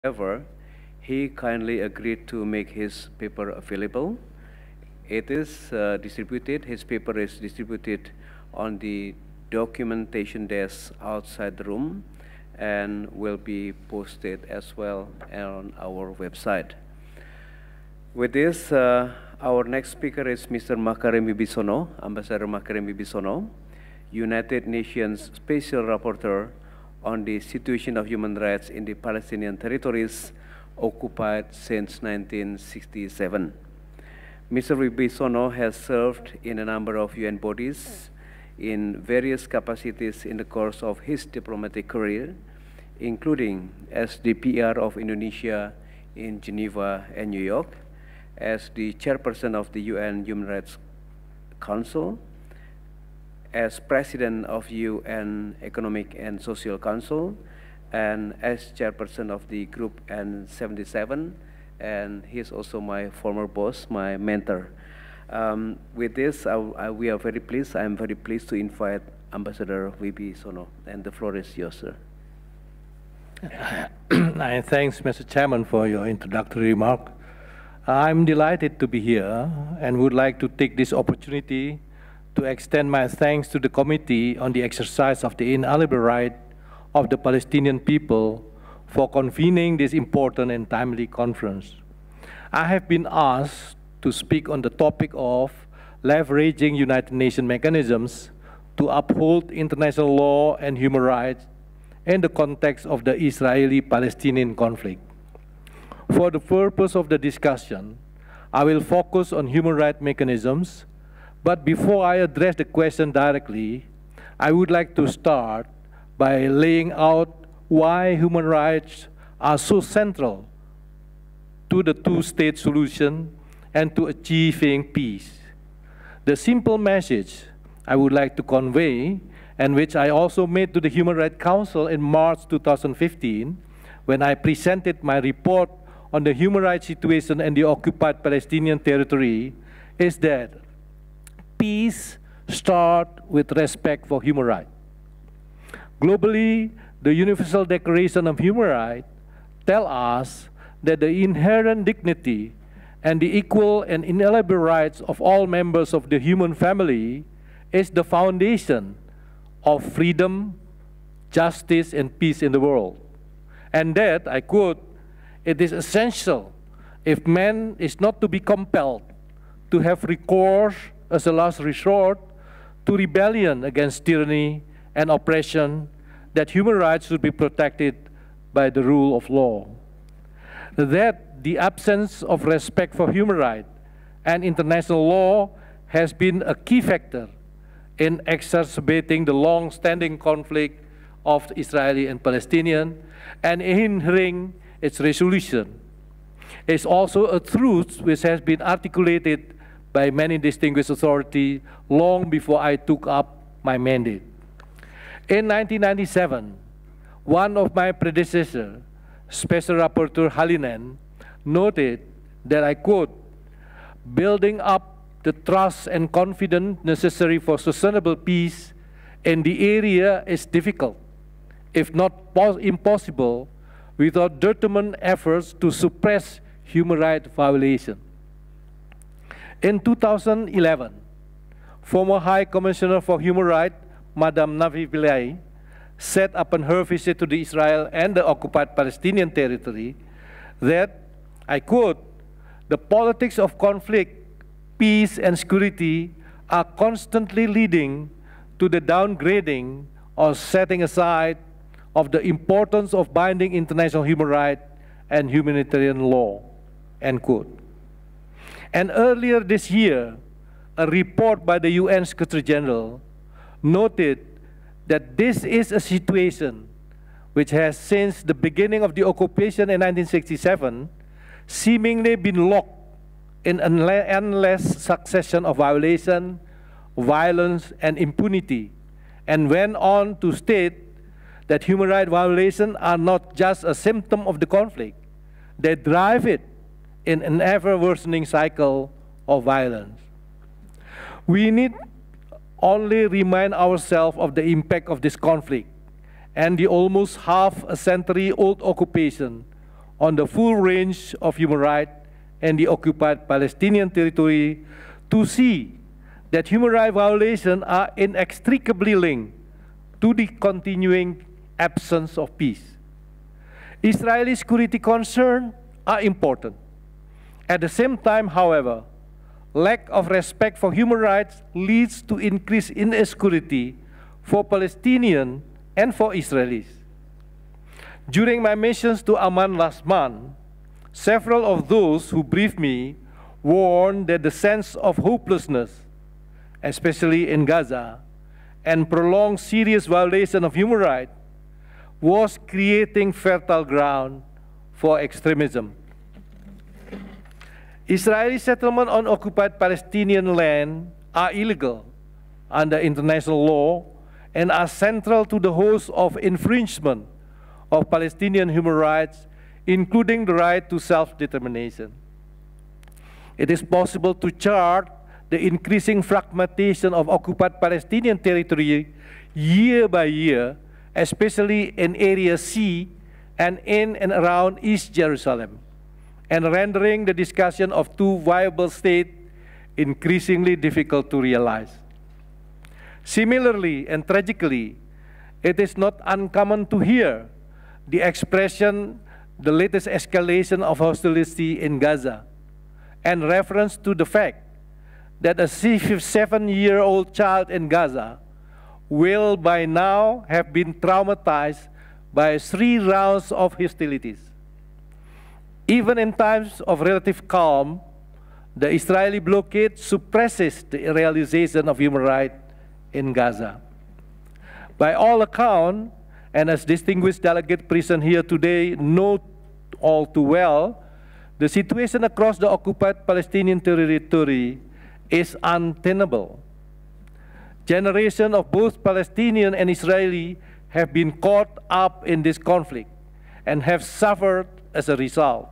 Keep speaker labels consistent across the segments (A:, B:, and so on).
A: However, he kindly agreed to make his paper available. It is distributed, his paper is distributed on the documentation desk outside the room and will be posted as well on our website. With this, our next speaker is Mr. Makarim Wibisono, Ambassador Makarim Wibisono, United Nations Special Rapporteur on the situation of human rights in the Palestinian territories occupied since 1967. Mr. Wibisono has served in a number of UN bodies in various capacities in the course of his diplomatic career, including as the PR of Indonesia in Geneva and New York, as the chairperson of the UN Human Rights Council, as president of UN Economic and Social Council, and as chairperson of the Group N77, and he is also my former boss, my mentor. With this, we are very pleased. I am very pleased to invite Ambassador Wibisono, and the floor is yours, sir.
B: Thanks, Mr. Chairman, for your introductory remark. I'm delighted to be here and would like to take this opportunity to extend my thanks to the Committee on the exercise of the inalienable right of the Palestinian people for convening this important and timely conference. I have been asked to speak on the topic of leveraging United Nations mechanisms to uphold international law and human rights in the context of the Israeli-Palestinian conflict. For the purpose of the discussion, I will focus on human rights mechanisms, but before I address the question directly, I would like to start by laying out why human rights are so central to the two-state solution and to achieving peace. The simple message I would like to convey, and which I also made to the Human Rights Council in March 2015, when I presented my report on the human rights situation in the occupied Palestinian territory, is that peace starts with respect for human rights. Globally, the Universal Declaration of Human Rights tells us that the inherent dignity and the equal and inalienable rights of all members of the human family is the foundation of freedom, justice, and peace in the world. And that, I quote, "It is essential if man is not to be compelled to have recourse as a last resort to rebellion against tyranny and oppression, that human rights should be protected by the rule of law." That the absence of respect for human rights and international law has been a key factor in exacerbating the long-standing conflict of Israeli and Palestinian and hindering its resolution. It's also a truth which has been articulated by many distinguished authorities long before I took up my mandate. In 1997, one of my predecessors, Special Rapporteur Halinen, noted that, I quote, "Building up the trust and confidence necessary for sustainable peace in the area is difficult, if not impossible, without determined efforts to suppress human rights violations." In 2011, former High Commissioner for Human Rights, Madame Navi Pillay, said upon her visit to Israel and the occupied Palestinian territory that, I quote, "The politics of conflict, peace, and security are constantly leading to the downgrading or setting aside of the importance of binding international human rights and humanitarian law," end quote. And earlier this year, a report by the UN Secretary General noted that this is a situation which has, since the beginning of the occupation in 1967, seemingly been locked in an endless succession of violation, violence, and impunity, and went on to state that human rights violations are not just a symptom of the conflict, they drive it in an ever-worsening cycle of violence. We need only remind ourselves of the impact of this conflict and the almost half-a-century-old occupation on the full range of human rights in the occupied Palestinian territory to see that human rights violations are inextricably linked to the continuing absence of peace. Israeli security concerns are important. At the same time, however, lack of respect for human rights leads to increased insecurity for Palestinians and for Israelis. During my missions to Amman last month, several of those who briefed me warned that the sense of hopelessness, especially in Gaza, and prolonged serious violation of human rights was creating fertile ground for extremism. Israeli settlements on occupied Palestinian land are illegal under international law and are central to the host of infringement of Palestinian human rights, including the right to self-determination. It is possible to chart the increasing fragmentation of occupied Palestinian territory year by year, especially in Area C and in and around East Jerusalem, and rendering the discussion of two viable states increasingly difficult to realize. Similarly and tragically, it is not uncommon to hear the expression, the latest escalation of hostility in Gaza, and reference to the fact that a 7-year-old child in Gaza will by now have been traumatized by 3 rounds of hostilities. Even in times of relative calm, the Israeli blockade suppresses the realization of human rights in Gaza. By all accounts, and as distinguished delegate present here today know all too well, the situation across the occupied Palestinian territory is untenable. Generations of both Palestinian and Israeli have been caught up in this conflict and have suffered as a result.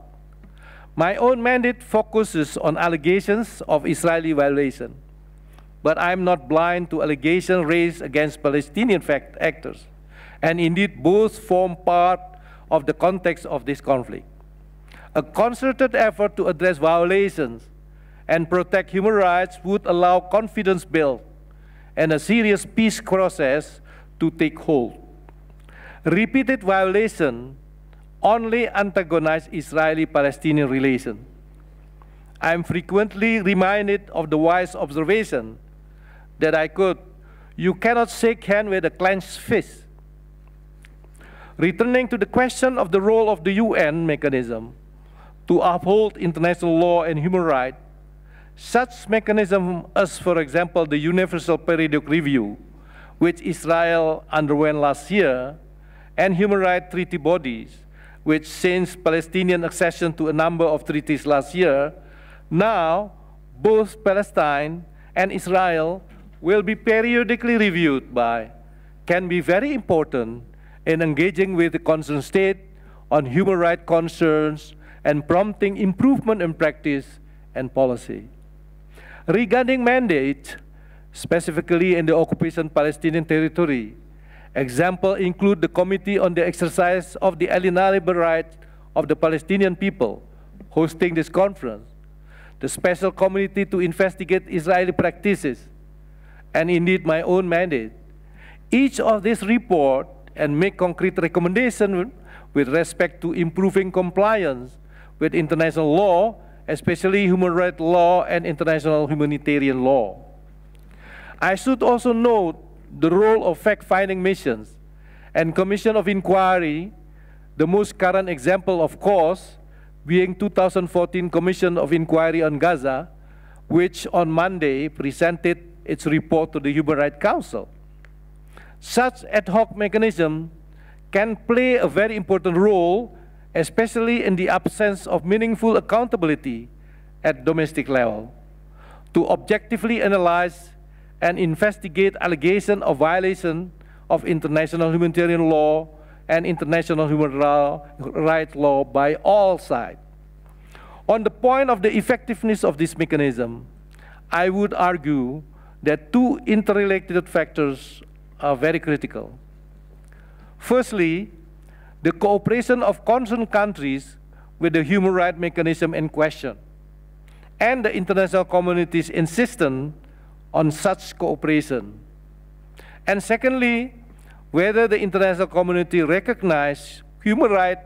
B: My own mandate focuses on allegations of Israeli violation, but I'm not blind to allegations raised against Palestinian actors, and indeed both form part of the context of this conflict. A concerted effort to address violations and protect human rights would allow confidence build and a serious peace process to take hold. Repeated violation only antagonize Israeli-Palestinian relations. I am frequently reminded of the wise observation that you cannot shake hands with a clenched fist. Returning to the question of the role of the UN mechanism to uphold international law and human rights, such mechanisms as, for example, the Universal Periodic Review, which Israel underwent last year, and human rights treaty bodies, which since Palestinian accession to a number of treaties last year, now both Palestine and Israel will be periodically reviewed by, can be very important in engaging with the concerned state on human rights concerns and prompting improvement in practice and policy. Regarding mandate, specifically in the occupation Palestinian territory, examples include the Committee on the Exercise of the Alienable Rights of the Palestinian People, hosting this conference, the Special Committee to investigate Israeli practices, and indeed my own mandate. Each of these report and make concrete recommendations with respect to improving compliance with international law, especially human rights law and international humanitarian law. I should also note the role of fact-finding missions and commission of inquiry, the most current example, of course, being 2014 Commission of Inquiry on Gaza, which on Monday presented its report to the Human Rights Council. Such ad hoc mechanism can play a very important role, especially in the absence of meaningful accountability at domestic level, to objectively analyze and investigate allegations of violation of international humanitarian law and international human rights law by all sides. On the point of the effectiveness of this mechanism, I would argue that 2 interrelated factors are very critical. Firstly, the cooperation of concerned countries with the human rights mechanism in question, and the international community's insistence on such cooperation. And secondly, whether the international community recognizes human rights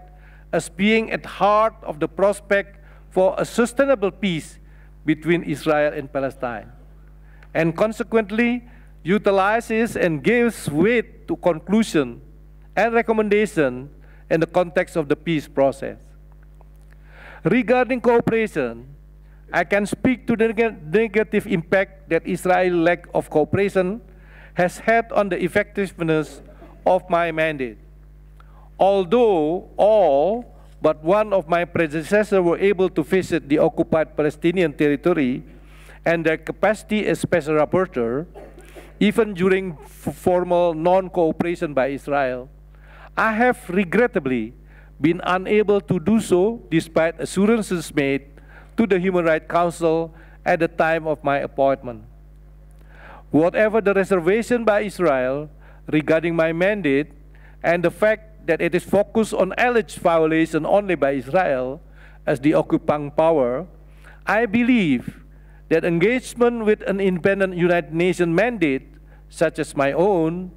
B: as being at the heart of the prospect for a sustainable peace between Israel and Palestine, and consequently utilizes and gives weight to conclusion and recommendation in the context of the peace process. Regarding cooperation, I can speak to the negative impact that Israel's lack of cooperation has had on the effectiveness of my mandate. Although all but one of my predecessors were able to visit the occupied Palestinian territory and their capacity as special rapporteur, even during formal non-cooperation by Israel, I have regrettably been unable to do so despite assurances made to the Human Rights Council at the time of my appointment. Whatever the reservation by Israel regarding my mandate and the fact that it is focused on alleged violation only by Israel as the occupying power, I believe that engagement with an independent United Nations mandate, such as my own,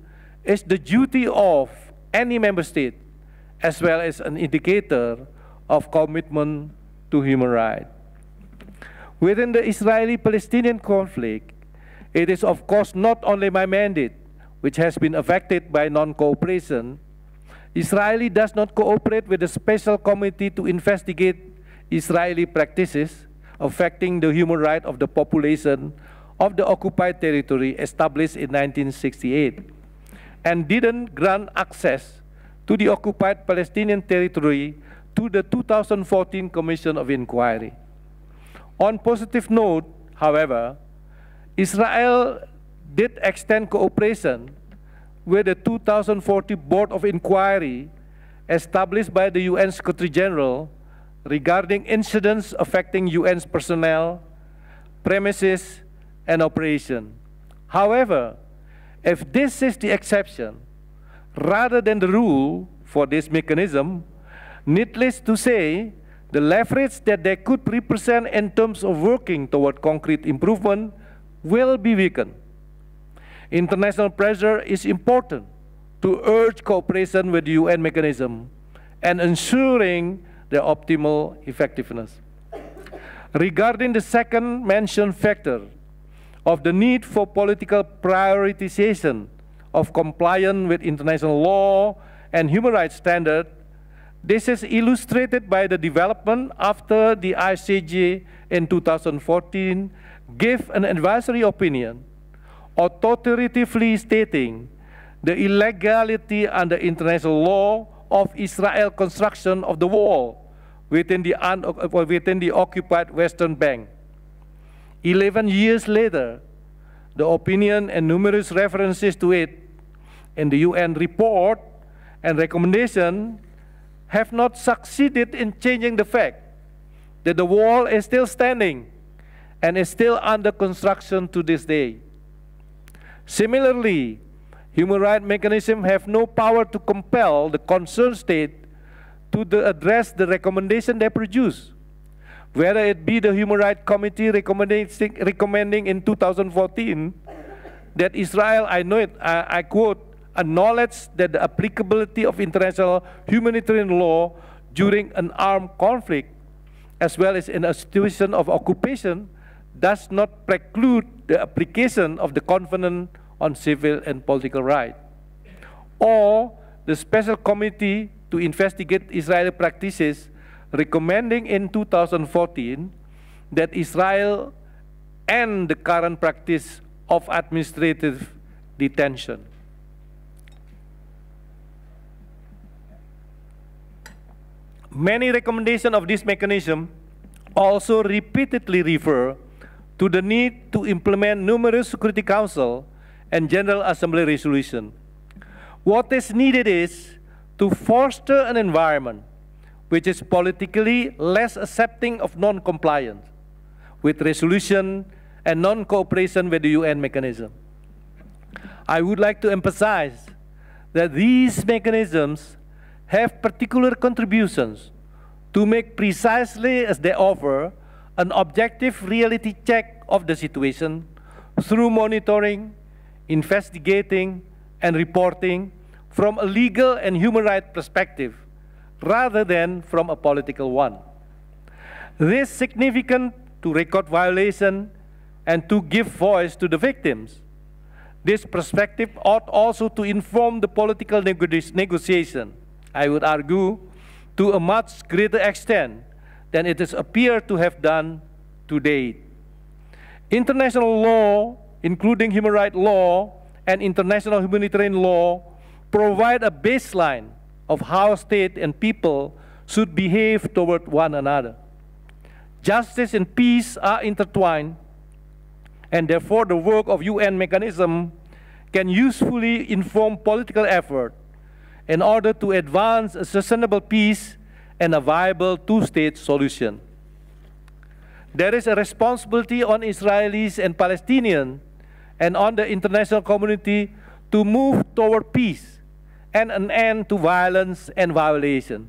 B: is the duty of any member state, as well as an indicator of commitment to human rights. Within the Israeli-Palestinian conflict, it is of course not only my mandate which has been affected by non-cooperation. Israel does not cooperate with the special committee to investigate Israeli practices affecting the human rights of the population of the occupied territory established in 1968, and didn't grant access to the occupied Palestinian territory to the 2014 Commission of Inquiry. On positive note, however, Israel did extend cooperation with the 2040 Board of Inquiry established by the UN Secretary General regarding incidents affecting UN's personnel, premises, and operation. However, if this is the exception rather than the rule for this mechanism, needless to say, the leverage that they could represent in terms of working toward concrete improvement will be weakened. International pressure is important to urge cooperation with the UN mechanism and ensuring their optimal effectiveness. Regarding the second mentioned factor of the need for political prioritization of compliance with international law and human rights standards, this is illustrated by the development after the ICJ in 2014 gave an advisory opinion authoritatively stating the illegality under international law of Israel's construction of the wall within the occupied Western Bank. 11 years later, the opinion and numerous references to it in the UN report and recommendation have not succeeded in changing the fact that the wall is still standing and is still under construction to this day. Similarly, human rights mechanisms have no power to compel the concerned state to address the recommendation they produce, whether it be the Human Rights Committee recommending in 2014 that Israel, I quote, acknowledge that the applicability of international humanitarian law during an armed conflict, as well as in a situation of occupation, does not preclude the application of the Covenant on Civil and Political Rights, or the Special Committee to investigate Israeli practices recommending in 2014 that Israel end the current practice of administrative detention. Many recommendations of this mechanism also repeatedly refer to the need to implement numerous Security Council and General Assembly resolutions. What is needed is to foster an environment which is politically less accepting of non-compliance with resolution and non-cooperation with the UN mechanism. I would like to emphasize that these mechanisms have particular contributions to make precisely as they offer an objective reality check of the situation through monitoring, investigating, and reporting from a legal and human rights perspective, rather than from a political one. This is significant to record violation and to give voice to the victims. This perspective ought also to inform the political negotiation, I would argue, to a much greater extent than it has appeared to have done to date. International law, including human rights law and international humanitarian law, provide a baseline of how state and people should behave toward one another. Justice and peace are intertwined, and therefore the work of UN mechanism can usefully inform political effort in order to advance a sustainable peace and a viable two-state solution. There is a responsibility on Israelis and Palestinians and on the international community to move toward peace and an end to violence and violation.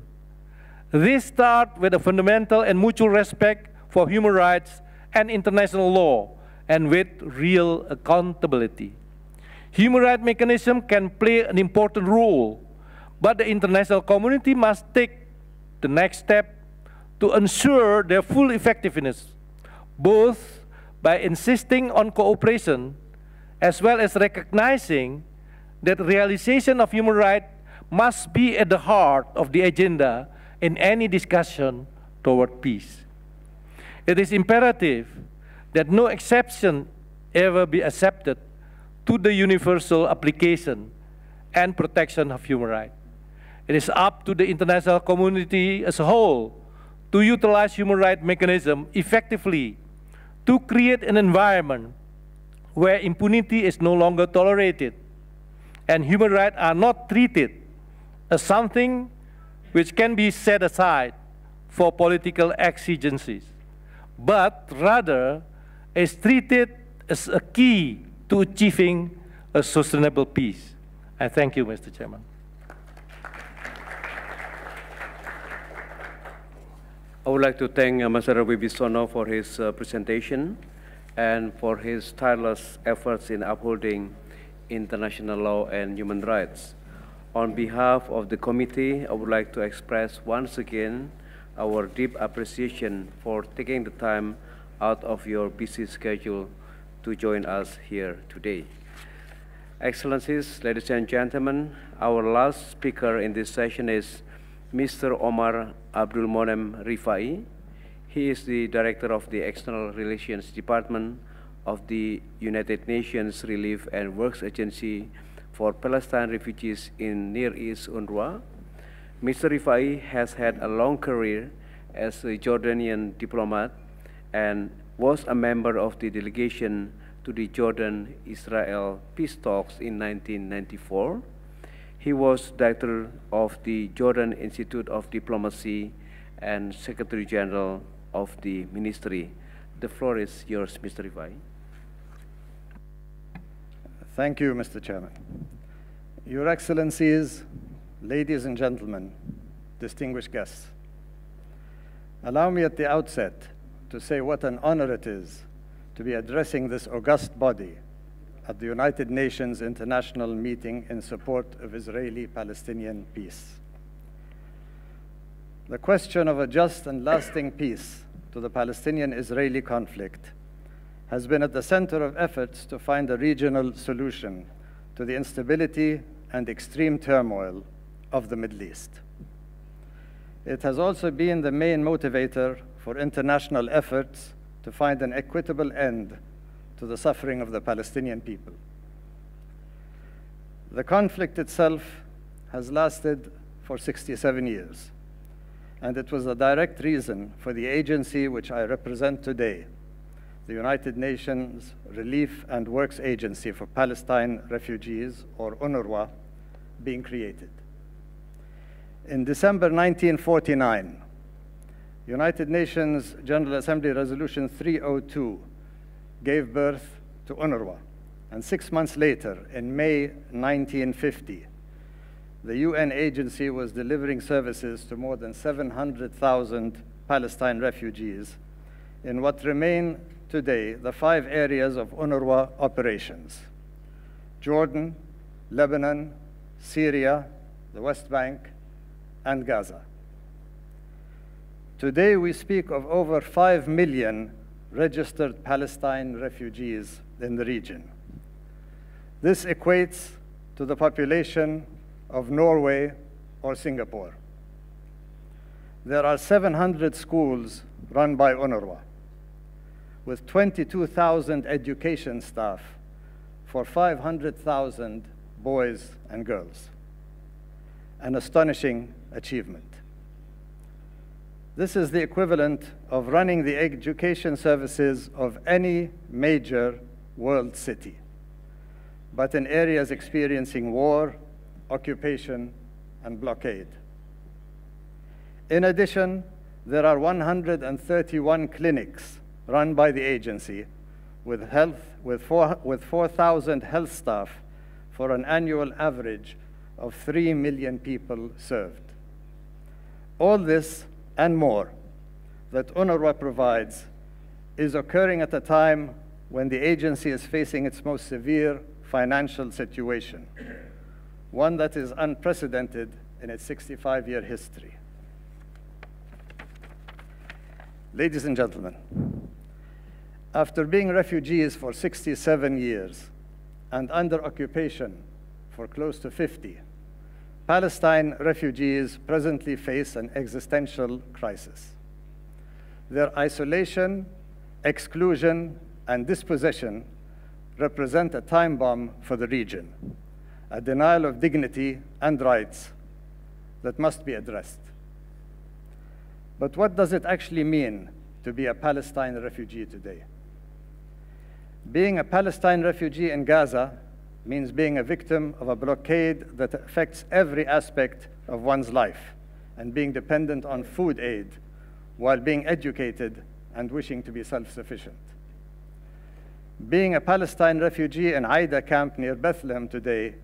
B: This starts with a fundamental and mutual respect for human rights and international law, and with real accountability. Human rights mechanism can play an important role, but the international community must take the next step to ensure their full effectiveness, both by insisting on cooperation as well as recognizing that realization of human rights must be at the heart of the agenda in any discussion toward peace. It is imperative that no exception ever be accepted to the universal application and protection of human rights. It is up to the international community as a whole to utilize human rights mechanism effectively to create an environment where impunity is no longer tolerated and human rights are not treated as something which can be set aside for political exigencies, but rather is treated as a key to achieving a sustainable peace. I thank you, Mr. Chairman.
A: I would like to thank Ambassador Wibisono for his presentation and for his tireless efforts in upholding international law and human rights. On behalf of the committee, I would like to express once again our deep appreciation for taking the time out of your busy schedule to join us here today. Excellencies, ladies and gentlemen, our last speaker in this session is Mr. Omar Abdul Monem Rifai. He is the Director of the External Relations Department of the United Nations Relief and Works Agency for Palestine Refugees in Near East, UNRWA. Mr. Rifai has had a long career as a Jordanian diplomat and was a member of the delegation to the Jordan-Israel peace talks in 1994. He was director of the Jordan Institute of Diplomacy and Secretary General of the ministry. The floor is yours, Mr. Rifai.
C: Thank you, Mr. Chairman. Your Excellencies, ladies and gentlemen, distinguished guests, allow me at the outset to say what an honor it is to be addressing this august body at the United Nations International Meeting in support of Israeli-Palestinian peace. The question of a just and lasting peace to the Palestinian-Israeli conflict has been at the center of efforts to find a regional solution to the instability and extreme turmoil of the Middle East. It has also been the main motivator for international efforts to find an equitable end to the suffering of the Palestinian people. The conflict itself has lasted for 67 years, and it was a direct reason for the agency which I represent today, the United Nations Relief and Works Agency for Palestine Refugees, or UNRWA, being created. In December 1949, United Nations General Assembly Resolution 302 gave birth to UNRWA, and 6 months later, in May 1950, the UN agency was delivering services to more than 700,000 Palestine refugees in what remain today the 5 areas of UNRWA operations: Jordan, Lebanon, Syria, the West Bank, and Gaza. Today, we speak of over 5 million registered Palestine refugees in the region. This equates to the population of Norway or Singapore. There are 700 schools run by UNRWA, with 22,000 education staff for 500,000 boys and girls. An astonishing achievement. This is the equivalent of running the education services of any major world city, but in areas experiencing war, occupation, and blockade. In addition, there are 131 clinics run by the agency with 4,000 health staff for an annual average of 3 million people served. All this and more that UNRWA provides is occurring at a time when the agency is facing its most severe financial situation, one that is unprecedented in its 65-year history. Ladies and gentlemen, after being refugees for 67 years and under occupation for close to 50, Palestine refugees presently face an existential crisis. Their isolation, exclusion, and dispossession represent a time bomb for the region, a denial of dignity and rights that must be addressed. But what does it actually mean to be a Palestine refugee today? Being a Palestine refugee in Gaza means being a victim of a blockade that affects every aspect of one's life and being dependent on food aid while being educated and wishing to be self-sufficient. Being a Palestine refugee in Aida camp near Bethlehem today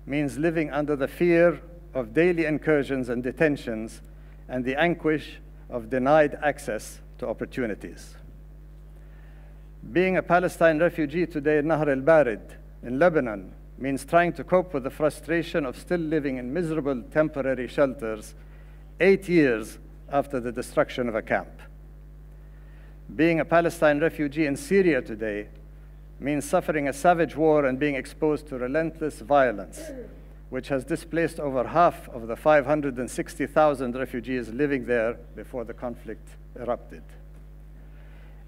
C: means living under the fear of daily incursions and detentions and the anguish of denied access to opportunities. Being a Palestine refugee today in Nahr al-Barid in Lebanon means trying to cope with the frustration of still living in miserable temporary shelters 8 years after the destruction of a camp. Being a Palestine refugee in Syria today means suffering a savage war and being exposed to relentless violence, which has displaced over half of the 560,000 refugees living there before the conflict erupted.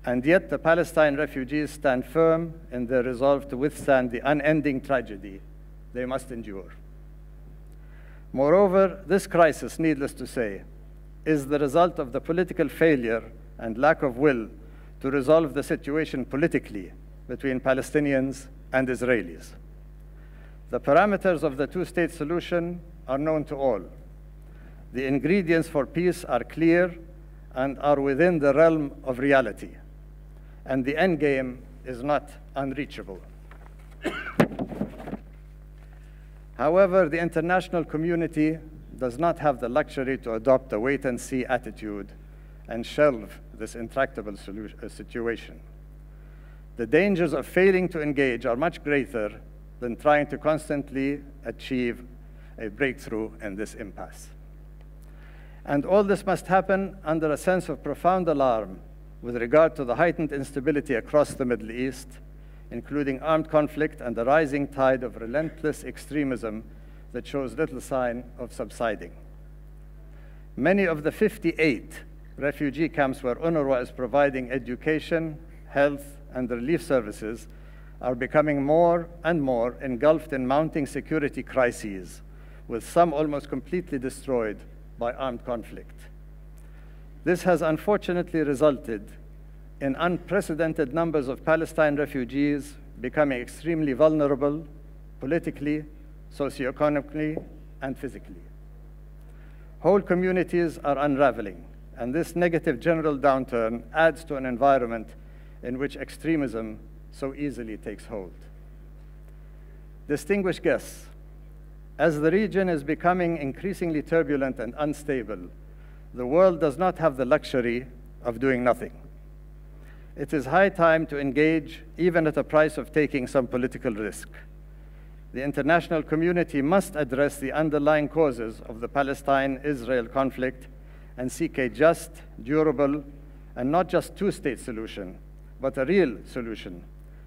C: And yet the Palestine refugees stand firm in their resolve to withstand the unending tragedy they must endure. Moreover, this crisis, needless to say, is the result of the political failure and lack of will to resolve the situation politically between Palestinians and Israelis. The parameters of the two-state solution are known to all. The ingredients for peace are clear and are within the realm of reality. And the end game is not unreachable. However, the international community does not have the luxury to adopt a wait-and-see attitude and shelve this intractable situation. The dangers of failing to engage are much greater than trying to constantly achieve a breakthrough in this impasse. And all this must happen under a sense of profound alarm with regard to the heightened instability across the Middle East, including armed conflict and the rising tide of relentless extremism that shows little sign of subsiding. Many of the 58 refugee camps where UNRWA is providing education, health, and relief services are becoming more and more engulfed in mounting security crises, with some almost completely destroyed by armed conflict. This has unfortunately resulted in unprecedented numbers of Palestine refugees becoming extremely vulnerable politically, socioeconomically, and physically. Whole communities are unraveling, and this negative general downturn adds to an environment in which extremism so easily takes hold. Distinguished guests, As the region is becoming increasingly turbulent and unstable, the world does not have the luxury of doing nothing. It is high time to engage, even at a price of taking some political risk. The international community must address the underlying causes of the Palestine-Israel conflict and seek a just, durable, and not just two-state solution, but a real solution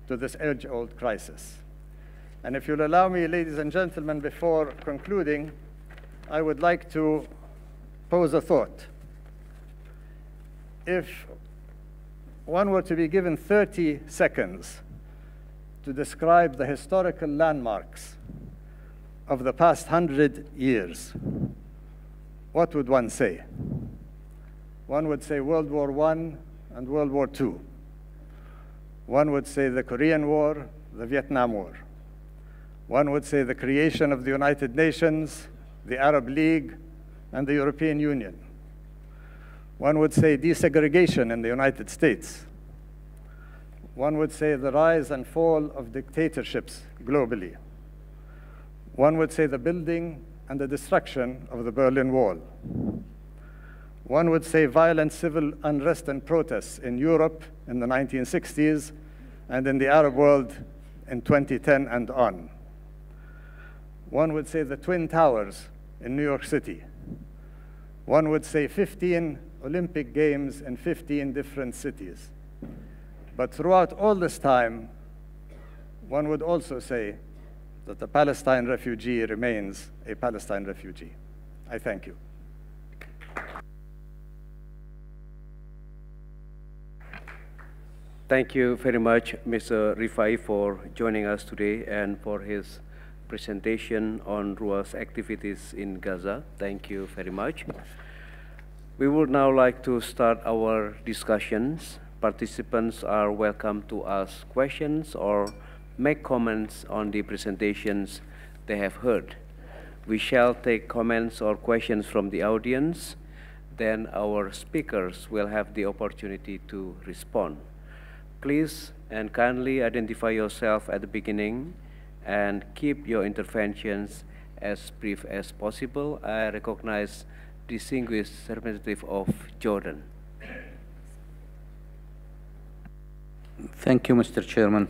C: to this age-old crisis. And if you'll allow me, ladies and gentlemen, before concluding, I would like to pose a thought. If one were to be given 30 seconds to describe the historical landmarks of the past 100 years, what would one say? One would say World War I and World War II. One would say the Korean War, the Vietnam War. One would say the creation of the United Nations, the Arab League, and the European Union. One would say desegregation in the United States. One would say the rise and fall of dictatorships globally. One would say the building and the destruction of the Berlin Wall. One would say violent civil unrest and protests in Europe in the 1960s and in the Arab world in 2010 and on. One would say the Twin Towers in New York City. One would say 15 Olympic Games in 15 different cities. But throughout all this time, one would also say that the Palestine refugee remains a Palestine refugee. I thank you.
A: Thank you very much, Mr. Rifai, for joining us today and for his presentation on RUA's activities in Gaza. Thank you very much. We would now like to start our discussions. Participants are welcome to ask questions or make comments on the presentations they have heard. We shall take comments or questions from the audience. Then our speakers will have the opportunity to respond. Please and kindly identify yourself at the beginning and keep your interventions as brief as possible. I recognize distinguished representative of Jordan.
D: Thank you, Mr. Chairman.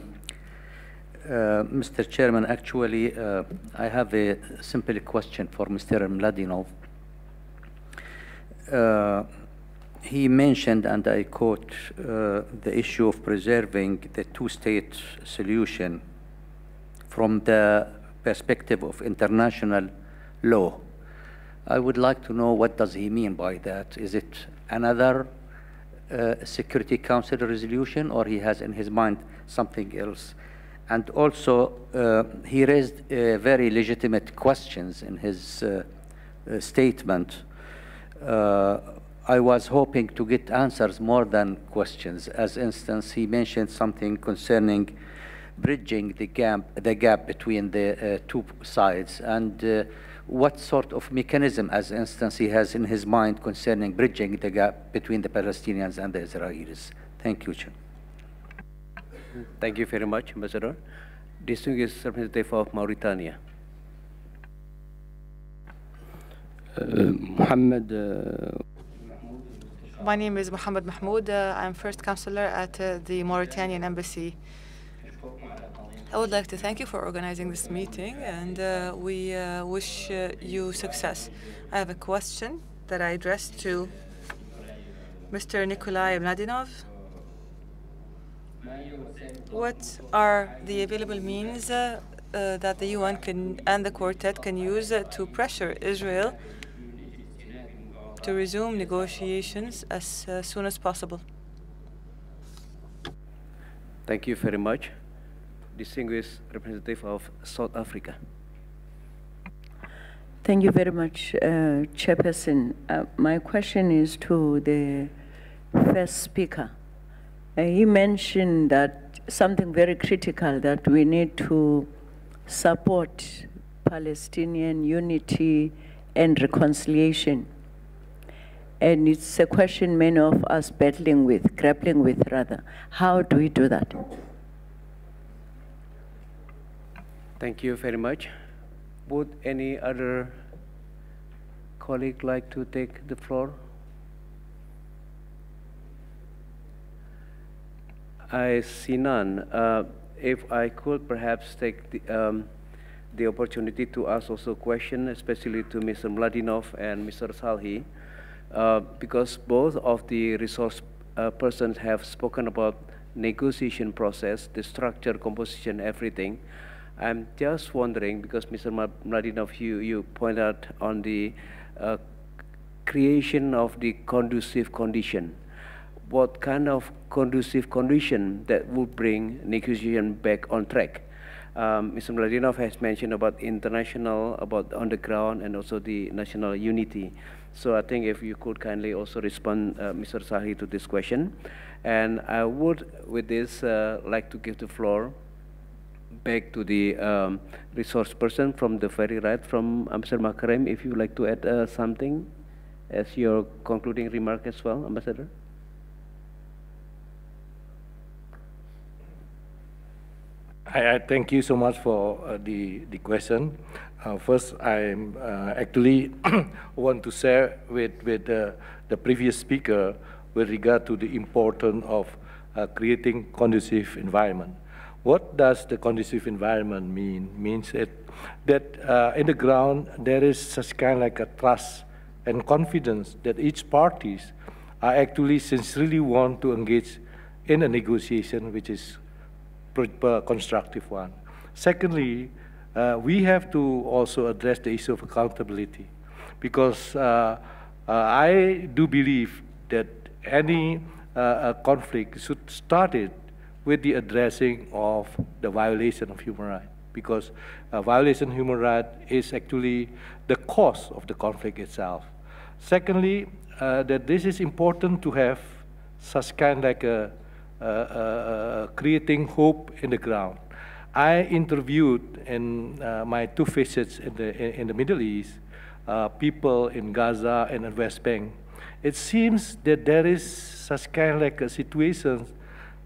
D: Mr. Chairman, actually, I have a simple question for Mr. Mladinov. He mentioned, and I quote, the issue of preserving the two-state solution from the perspective of international law. I would like to know what does he mean by that. Is it another Security Council resolution, or he has in his mind something else? And also, he raised very legitimate questions in his statement. I was hoping to get answers more than questions. As instance, he mentioned something concerning bridging the gap between the two sides, and what sort of mechanism, as instance, he has in his mind concerning bridging the gap between the Palestinians and the Israelis. Thank you, Chair.
A: Thank you very much, Ambassador. Distinguished representative of Mauritania.
E: My name is Mohammed Mahmoud. I'm first counselor at the Mauritanian Embassy. I would like to thank you for organizing this meeting, and we wish you success. I have a question that I addressed to Mr. Nikolai Mladinov. What are the available means that the UN and the Quartet can use to pressure Israel to resume negotiations as soon as possible?
A: Thank you very much. Distinguished representative of South Africa.
F: Thank you very much, Chairperson. My question is to the first speaker. He mentioned that something very critical, that we need to support Palestinian unity and reconciliation. And it's a question many of us grappling with rather. How do we do that?
A: Thank you very much. Would any other colleague like to take the floor? I see none. If I could perhaps take the opportunity to ask also a question, especially to Mr. Mladinov and Mr. Salhi, because both of the resource persons have spoken about negotiation process, the structure, composition, everything. I'm just wondering, because Mr. Mladinov, you point out on the creation of the conducive condition. What kind of conducive condition that would bring negotiation back on track? Mr. Mladinov has mentioned about international, about on the ground, and also the national unity. So I think if you could kindly also respond, Mr. Sahi, to this question. And I would, with this, like to give the floor back to the resource person from the very right, from Mr. Makarem, if you would like to add something as your concluding remark as well, Ambassador.
B: I thank you so much for the question. First, I actually want to share with the previous speaker with regard to the importance of creating conducive environment. What does the conducive environment mean? Means that in the ground there is such kind of like a trust and confidence that each parties are actually sincerely want to engage in a negotiation which is constructive one. Secondly, we have to also address the issue of accountability, because I do believe that any conflict should start it with the addressing of the violation of human rights, because violation of human rights is actually the cause of the conflict itself. Secondly, that this is important to have such kind of like a creating hope in the ground. I interviewed in my 2 visits in the Middle East, people in Gaza and the West Bank. It seems that there is such kind of like a situation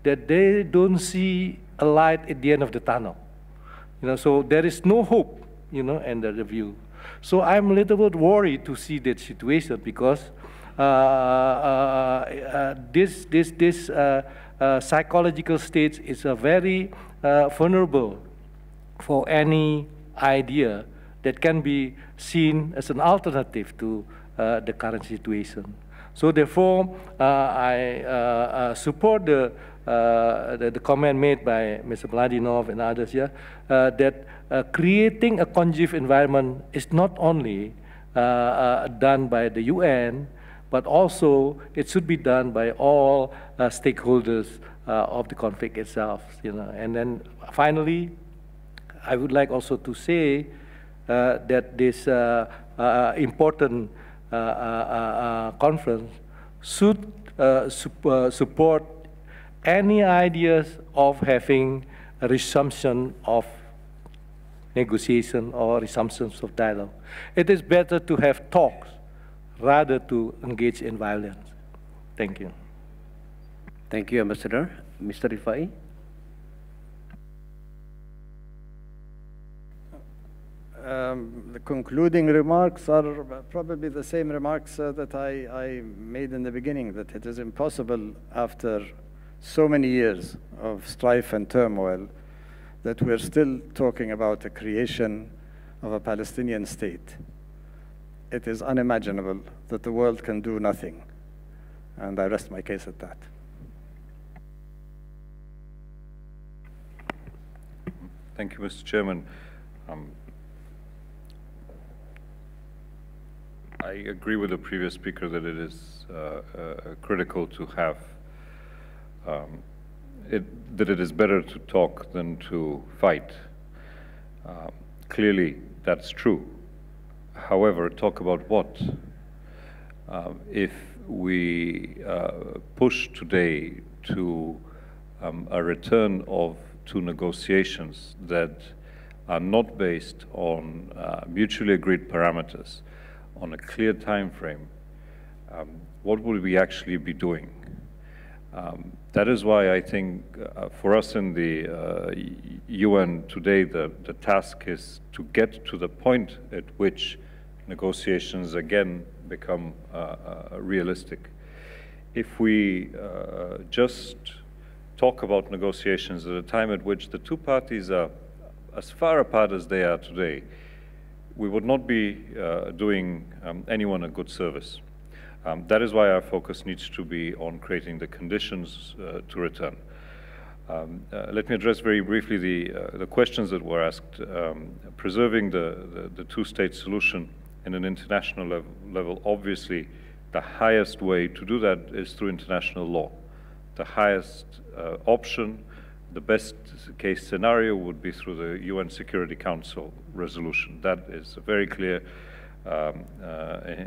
B: that they don't see a light at the end of the tunnel. So there is no hope, in the view. So I'm a little bit worried to see that situation, because this psychological state is a very vulnerable for any idea that can be seen as an alternative to the current situation. So therefore, I support the comment made by Mr. Mladinov and others here, that creating a conducive environment is not only done by the UN, but also it should be done by all stakeholders of the conflict itself. And then finally, I would like also to say that this important conference should support any ideas of having a resumption of negotiation or resumptions of dialogue. It is better to have talks rather to engage in violence. Thank you.
A: Thank you, Ambassador. Mr. Rifai.
C: The concluding remarks are probably the same remarks that I made in the beginning, that it is impossible after so many years of strife and turmoil that we're still talking about the creation of a Palestinian state. It is unimaginable that the world can do nothing. And I rest my case at that.
G: Thank you, Mr. Chairman. I agree with the previous speaker that it is critical to have that it is better to talk than to fight. Clearly, that's true. However, talk about what? If we push today to a return to negotiations that are not based on mutually agreed parameters, on a clear time frame, what will we actually be doing? That is why I think for us in the UN today, the task is to get to the point at which negotiations again become realistic. If we just talk about negotiations at a time at which the two parties are as far apart as they are today, we would not be doing anyone a good service. That is why our focus needs to be on creating the conditions to return. Let me address very briefly the questions that were asked. Preserving the two-state solution in an international level, obviously the highest way to do that is through international law. The highest option, the best case scenario would be through the UN Security Council resolution. That is a very clear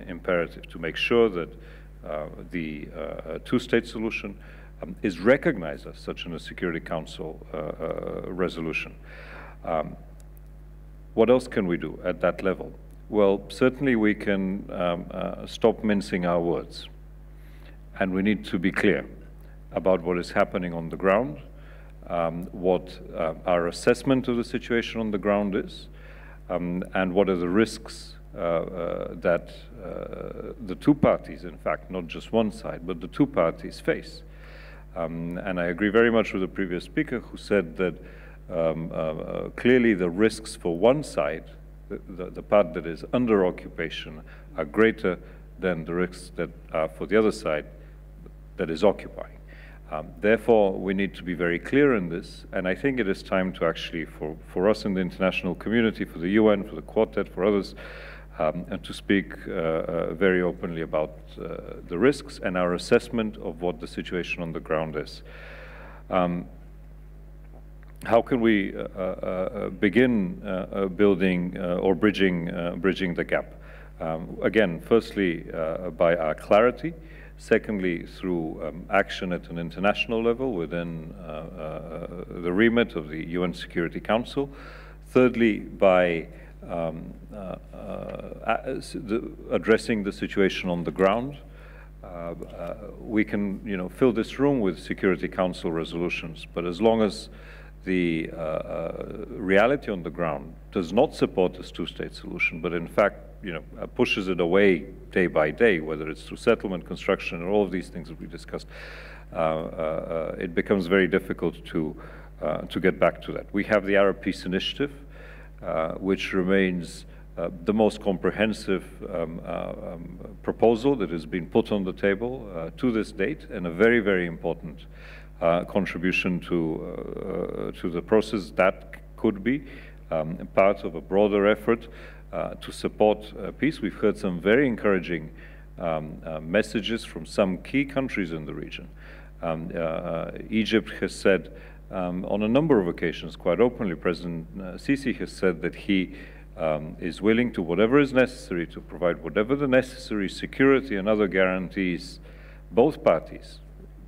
G: imperative to make sure that the two-state solution is recognized as such in a Security Council resolution. What else can we do at that level? Well, certainly we can stop mincing our words, and we need to be clear about what is happening on the ground, what our assessment of the situation on the ground is, and what are the risks that the two parties, in fact, not just one side, but the two parties face. And I agree very much with the previous speaker who said that clearly the risks for one side, the part that is under occupation, are greater than the risks that are for the other side that is occupying. Therefore, we need to be very clear in this, and I think it is time to actually, for us in the international community, for the UN, for the Quartet, for others, and to speak very openly about the risks and our assessment of what the situation on the ground is. How can we begin building or bridging the gap? Again, firstly, by our clarity. Secondly, through action at an international level within the remit of the UN Security Council. Thirdly, by addressing the situation on the ground. We can, fill this room with Security Council resolutions, but as long as the reality on the ground does not support this two-state solution, but in fact, pushes it away day by day, whether it's through settlement, construction, or all of these things that we discussed, it becomes very difficult to get back to that. We have the Arab Peace Initiative, which remains the most comprehensive proposal that has been put on the table to this date, and a very, very important contribution to the process that could be part of a broader effort to support peace. We've heard some very encouraging messages from some key countries in the region. Egypt has said on a number of occasions, quite openly, President Sisi has said that he is willing to whatever is necessary to provide whatever the necessary security and other guarantees both parties,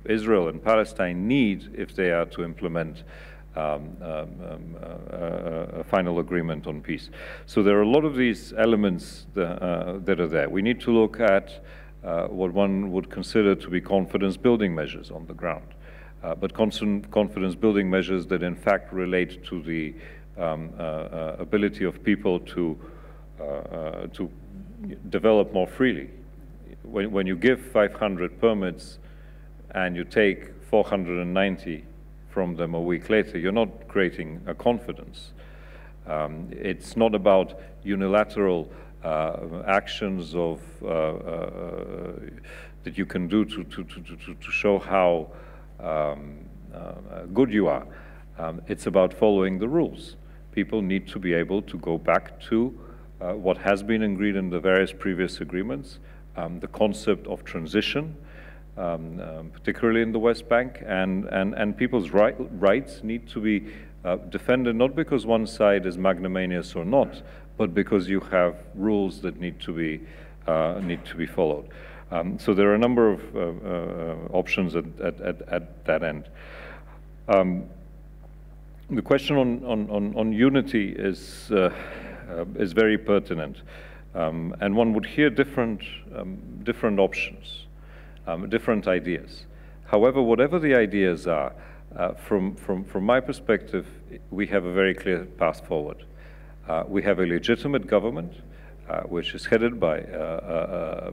G: Israel and Palestine, need if they are to implement a final agreement on peace. So there are a lot of these elements that are there. We need to look at what one would consider to be confidence-building measures on the ground, but confidence-building measures that in fact relate to the ability of people to develop more freely. When you give 500 permits and you take 490 from them a week later, you're not creating a confidence. It's not about unilateral actions of that you can do to show how good you are. It's about following the rules. People need to be able to go back to what has been agreed in the various previous agreements, the concept of transition, particularly in the West Bank, and people's rights need to be defended, not because one side is magnanimous or not, but because you have rules that need to be followed. So there are a number of options at that end. The question on unity is very pertinent, and one would hear different options. Different ideas. However, whatever the ideas are, from my perspective, we have a very clear path forward. We have a legitimate government, which is headed by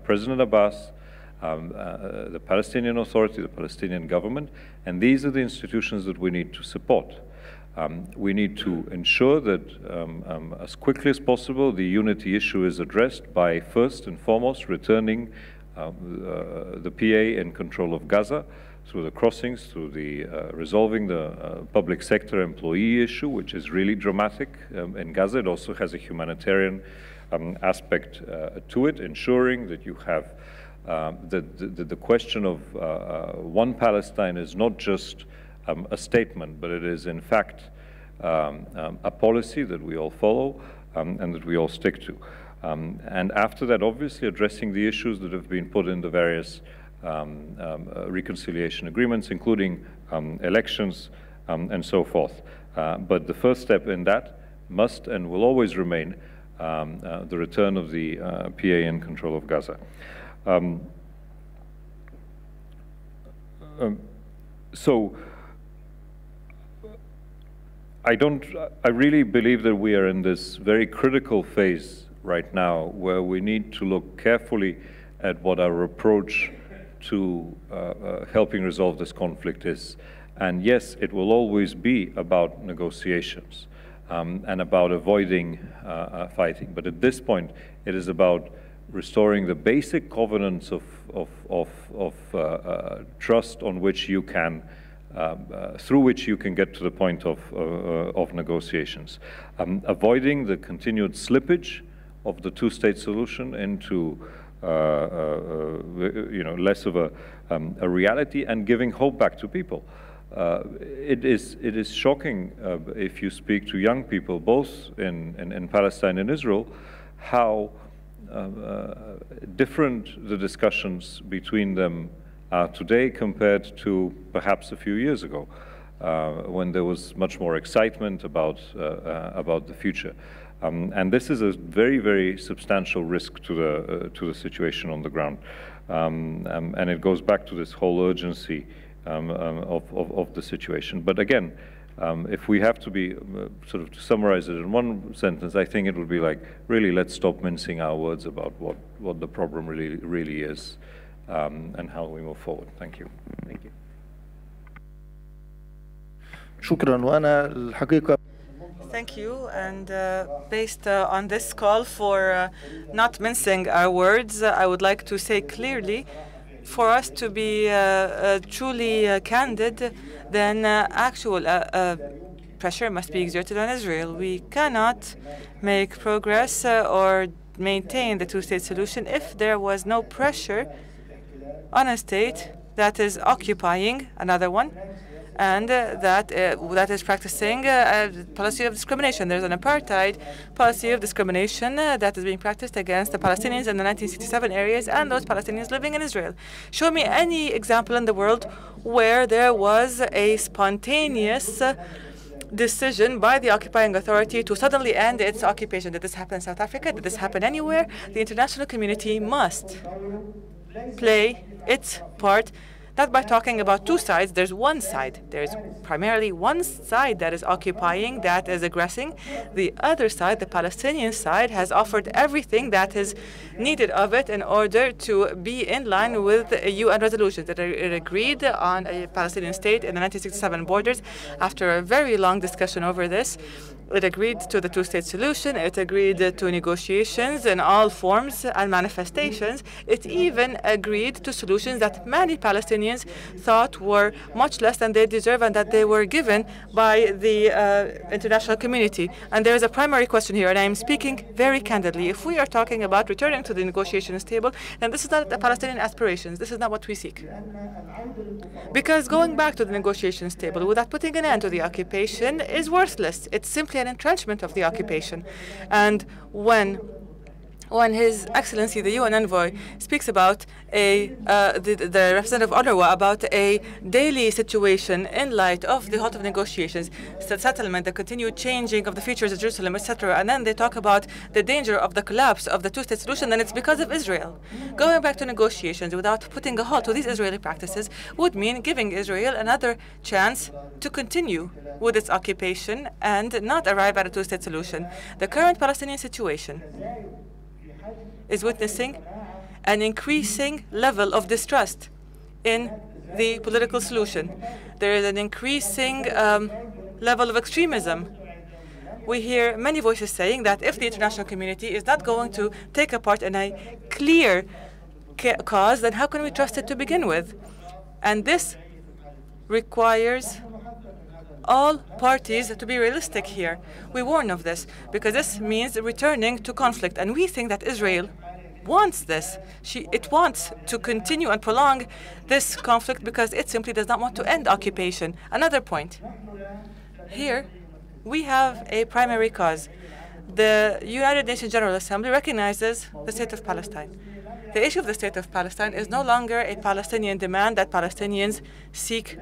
G: President Abbas, the Palestinian Authority, the Palestinian government, and these are the institutions that we need to support. We need to ensure that as quickly as possible the unity issue is addressed by first and foremost returning the PA in control of Gaza through the crossings, through the resolving the public sector employee issue, which is really dramatic in Gaza. It also has a humanitarian aspect to it, ensuring that you have the question of one Palestine is not just a statement, but it is in fact a policy that we all follow and that we all stick to. And after that, obviously addressing the issues that have been put in the various reconciliation agreements, including elections and so forth. But the first step in that must and will always remain the return of the PA in control of Gaza. So I really believe that we are in this very critical phase right now where we need to look carefully at what our approach to helping resolve this conflict is. And yes, it will always be about negotiations and about avoiding fighting. But at this point, it is about restoring the basic covenants of trust on which you can, through which you can get to the point of negotiations. Avoiding the continued slippage of the two-state solution into less of a reality, and giving hope back to people. It is shocking if you speak to young people, both in Palestine and Israel, how different the discussions between them are today compared to perhaps a few years ago, when there was much more excitement about the future. And this is a very, very substantial risk to the situation on the ground. And it goes back to this whole urgency of the situation. But again, if we have to be sort of to summarize it in one sentence, I think it would be like, really, let's stop mincing our words about what the problem really is, and how we move forward. Thank you. Thank you.
H: شكرا. وأنا الحقيقة
E: Thank you. And based on this call for not mincing our words, I would like to say clearly, for us to be truly candid, then actual pressure must be exerted on Israel. We cannot make progress or maintain the two-state solution if there was no pressure on a state that is occupying another one, and that is practicing a policy of discrimination. There's an apartheid policy of discrimination that is being practiced against the Palestinians in the 1967 areas and those Palestinians living in Israel. Show me any example in the world where there was a spontaneous decision by the occupying authority to suddenly end its occupation. Did this happen in South Africa? Did this happen anywhere? The international community must play its part, not by talking about two sides. There's one side. There's primarily one side that is occupying, that is aggressing. The other side, the Palestinian side, has offered everything that is needed of it in order to be in line with the UN resolutions. It agreed on a Palestinian state in the 1967 borders after a very long discussion over this. It agreed to the two-state solution. It agreed to negotiations in all forms and manifestations. It even agreed to solutions that many Palestinians thought were much less than they deserve and that they were given by the international community. And there is a primary question here, and I am speaking very candidly. If we are talking about returning to the negotiations table, then this is not the Palestinian aspirations. This is not what we seek. Because going back to the negotiations table without putting an end to the occupation is worthless. It's simply an entrenchment of the occupation. And when when His Excellency, the UN envoy, speaks about the representative of UNRWA about a daily situation in light of the halt of negotiations, the settlement, the continued changing of the features of Jerusalem, etc., and then they talk about the danger of the collapse of the two-state solution, then it's because of Israel. Going back to negotiations without putting a halt to these Israeli practices would mean giving Israel another chance to continue with its occupation and not arrive at a two-state solution. The current Palestinian situation is witnessing an increasing level of distrust in the political solution. There is an increasing level of extremism. We hear many voices saying that if the international community is not going to take a part in a clear cause, then how can we trust it to begin with? And this requires all parties to be realistic here. We warn of this because this means returning to conflict, and we think that Israel wants this. It wants to continue and prolong this conflict because it simply does not want to end occupation. Another point. Here, we have a primary cause. The United Nations General Assembly recognizes the State of Palestine. The issue of the State of Palestine is no longer a Palestinian demand that Palestinians seek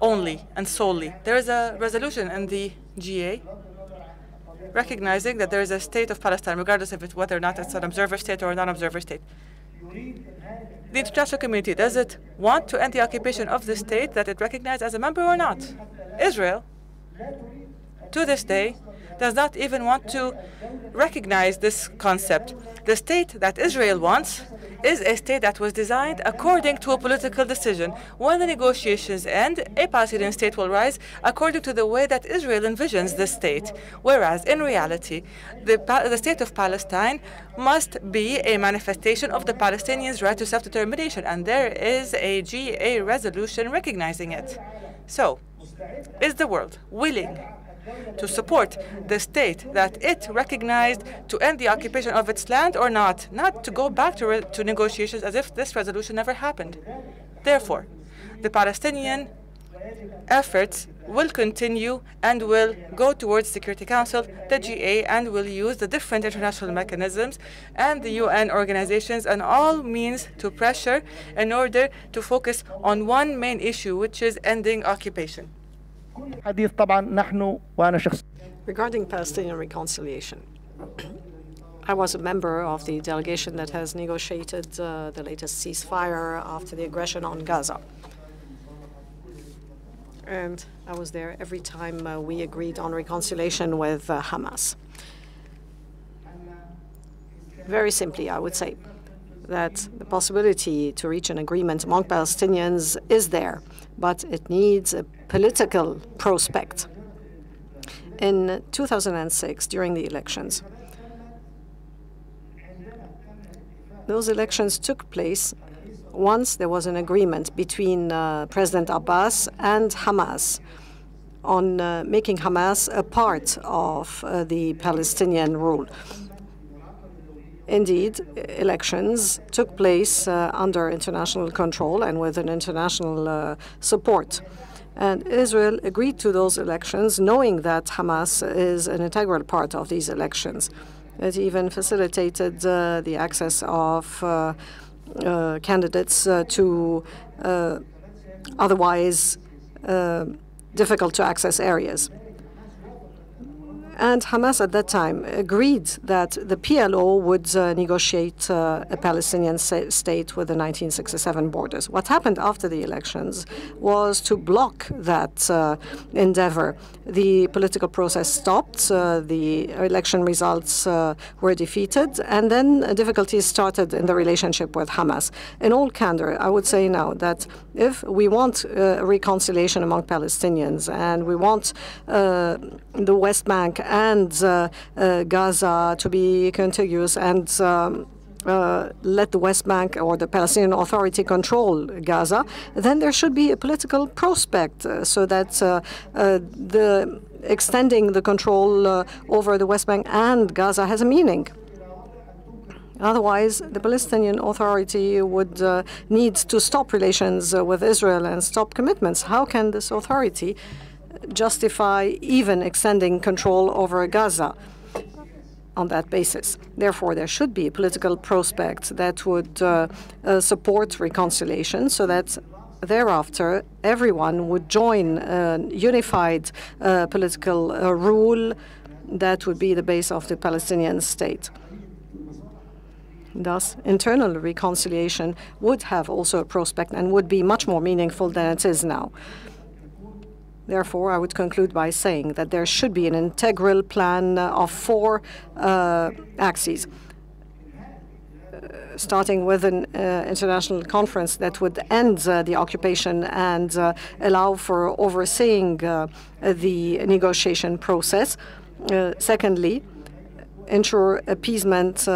E: only and solely. There is a resolution in the GA recognizing that there is a state of Palestine, regardless of whether or not it's an observer state or a non-observer state. The international community, does it want to end the occupation of the state that it recognized as a member or not? Israel, to this day, does not even want to recognize this concept. The state that Israel wants is a state that was designed according to a political decision. When the negotiations end, a Palestinian state will rise according to the way that Israel envisions the state, whereas in reality, the state of Palestine must be a manifestation of the Palestinians' right to self-determination, and there is a GA resolution recognizing it. So, is the world willing to support the state that it recognized to end the occupation of its land or not? Not to go back to negotiations as if this resolution never happened. Therefore, the Palestinian efforts will continue and will go towards Security Council, the GA, and will use the different international mechanisms and the UN organizations and all means to pressure in order to focus on one main issue, which is ending occupation.
I: Regarding Palestinian reconciliation, I was a member of the delegation that has negotiated the latest ceasefire after the aggression on Gaza. And I was there every time we agreed on reconciliation with Hamas. Very simply, I would say that the possibility to reach an agreement among Palestinians is there, but it needs a political prospect. In 2006, during the elections, those elections took place once there was an agreement between President Abbas and Hamas on making Hamas a part of the Palestinian rule. Indeed, elections took place under international control and with an international support. And Israel agreed to those elections, knowing that Hamas is an integral part of these elections. It even facilitated the access of candidates to otherwise difficult to access areas. And Hamas at that time agreed that the PLO would negotiate a Palestinian state with the 1967 borders. What happened after the elections was to block that endeavor. The political process stopped, the election results were defeated, and then difficulties started in the relationship with Hamas. In all candor, I would say now that if we want reconciliation among Palestinians and we want the West Bank and Gaza to be contiguous and let the West Bank or the Palestinian Authority control Gaza, then there should be a political prospect so that the extending the control over the West Bank and Gaza has a meaning. Otherwise, the Palestinian Authority would need to stop relations with Israel and stop commitments. How can this authority justify even extending control over Gaza? on that basis. Therefore, there should be a political prospect that would support reconciliation so that thereafter everyone would join a unified political rule that would be the base of the Palestinian state. Thus, internal reconciliation would have also a prospect and would be much more meaningful than it is now. Therefore, I would conclude by saying that there should be an integral plan of 4 axes, starting with an international conference that would end the occupation and allow for overseeing the negotiation process. Secondly, ensure appeasement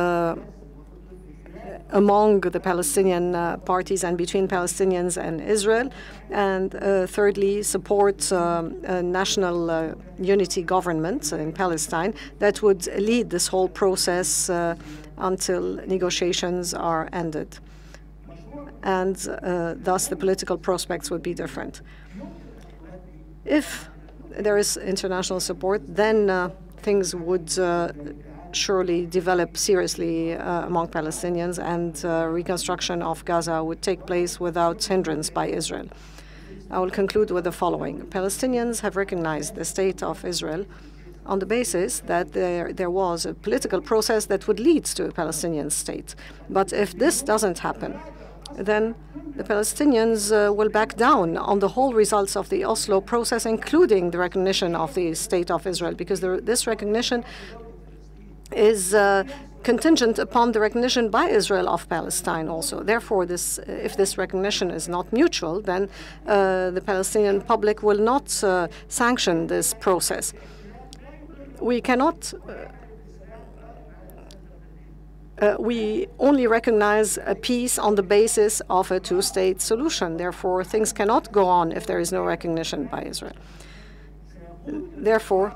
I: among the Palestinian parties and between Palestinians and Israel. And thirdly, support a national unity government in Palestine that would lead this whole process until negotiations are ended. And thus the political prospects would be different. If there is international support, then things would surely develop seriously among Palestinians, and reconstruction of Gaza would take place without hindrance by Israel. I will conclude with the following. Palestinians have recognized the state of Israel on the basis that there was a political process that would lead to a Palestinian state. But if this doesn't happen, then the Palestinians will back down on the whole results of the Oslo process, including the recognition of the state of Israel, because this recognition is contingent upon the recognition by Israel of Palestine also. Therefore, if this recognition is not mutual, then the Palestinian public will not sanction this process. We cannot we only recognize a peace on the basis of a two-state solution. Therefore, things cannot go on if there is no recognition by Israel. Therefore,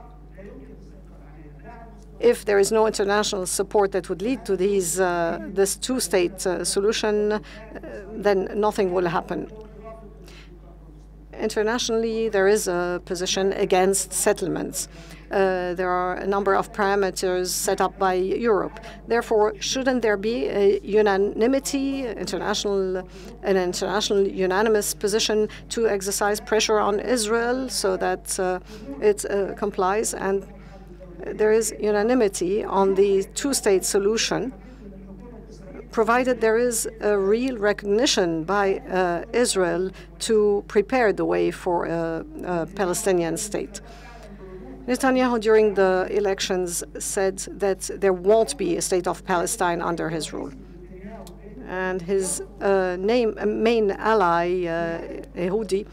I: if there is no international support that would lead to this two-state solution, then nothing will happen. Internationally, there is a position against settlements. There are a number of parameters set up by Europe. Therefore, shouldn't there be a unanimity, an international unanimous position to exercise pressure on Israel so that it complies? And there is unanimity on the two-state solution, provided there is a real recognition by Israel to prepare the way for a Palestinian state. Netanyahu, during the elections, said that there won't be a state of Palestine under his rule. And his main ally, Yehudi,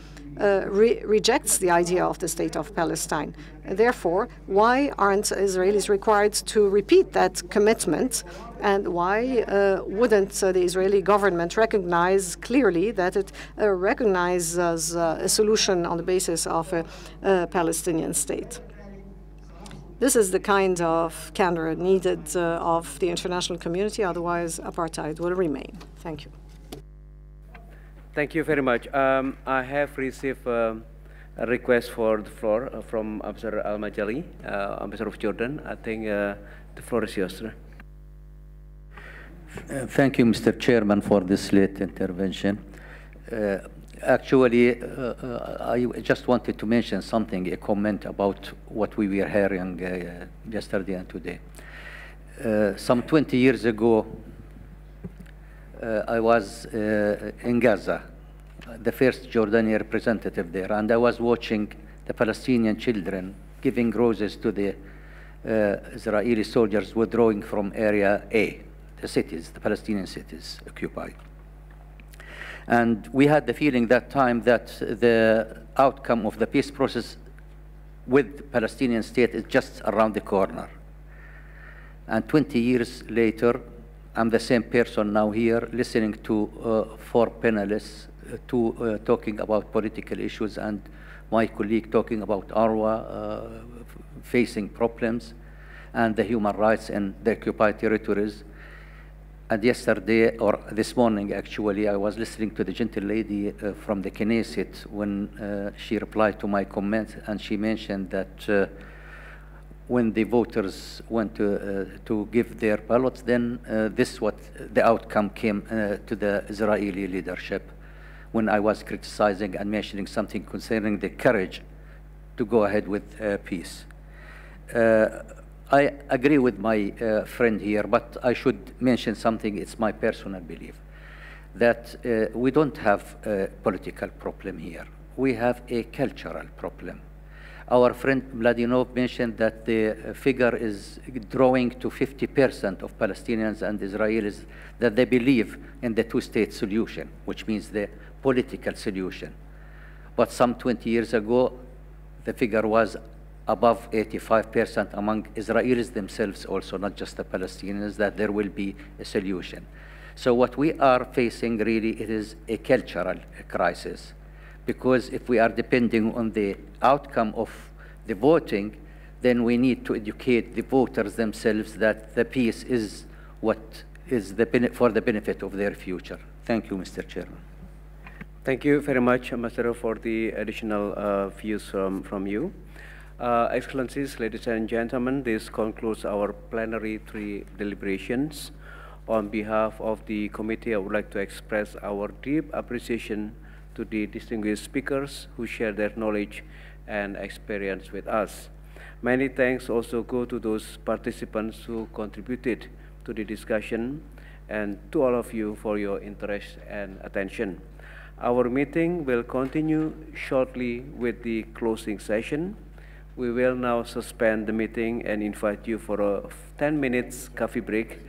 I: rejects the idea of the state of Palestine. Therefore, why aren't Israelis required to repeat that commitment? And why wouldn't the Israeli government recognize clearly that it recognizes a solution on the basis of a Palestinian state? This is the kind of candor needed of the international community, otherwise apartheid will remain. Thank you.
A: Thank you very much. I have received a request for the floor from Ambassador Al-Majali, Ambassador of Jordan. I think the floor is yours, sir.
D: Thank you, Mr. Chairman, for this late intervention. Actually, I just wanted to mention something, a comment about what we were hearing yesterday and today. Some 20 years ago, I was in Gaza, the first Jordanian representative there, and I was watching the Palestinian children giving roses to the Israeli soldiers withdrawing from Area A, the cities, the Palestinian cities occupied. And we had the feeling that time that the outcome of the peace process with the Palestinian state is just around the corner. And 20 years later, I'm the same person now here, listening to 4 panelists talking about political issues, and my colleague talking about Arwa facing problems and the human rights in the occupied territories. And yesterday, or this morning actually, I was listening to the gentle lady from the Knesset when she replied to my comment, and she mentioned that when the voters went to give their ballots, then this what the outcome came to the Israeli leadership when I was criticizing and mentioning something concerning the courage to go ahead with peace. I agree with my friend here, but I should mention something. It's my personal belief that we don't have a political problem here. We have a cultural problem. Our friend Mladinov mentioned that the figure is drawing to 50% of Palestinians and Israelis that they believe in the two-state solution, which means the political solution. But some 20 years ago, the figure was above 85% among Israelis themselves also, not just the Palestinians, that there will be a solution. So what we are facing really, it is a cultural crisis. Because if we are depending on the outcome of the voting, then we need to educate the voters themselves that the peace is what is for the benefit of their future. Thank you, Mr. Chairman.
A: Thank you very much, Ambassador, for the additional views from you. Excellencies, ladies and gentlemen, this concludes our plenary 3 deliberations. On behalf of the committee, I would like to express our deep appreciation to the distinguished speakers who share their knowledge and experience with us. Many thanks also go to those participants who contributed to the discussion and to all of you for your interest and attention. Our meeting will continue shortly with the closing session. We will now suspend the meeting and invite you for a 10 minutes coffee break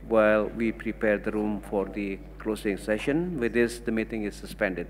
A: while we prepare the room for the closing session. With this, the meeting is suspended.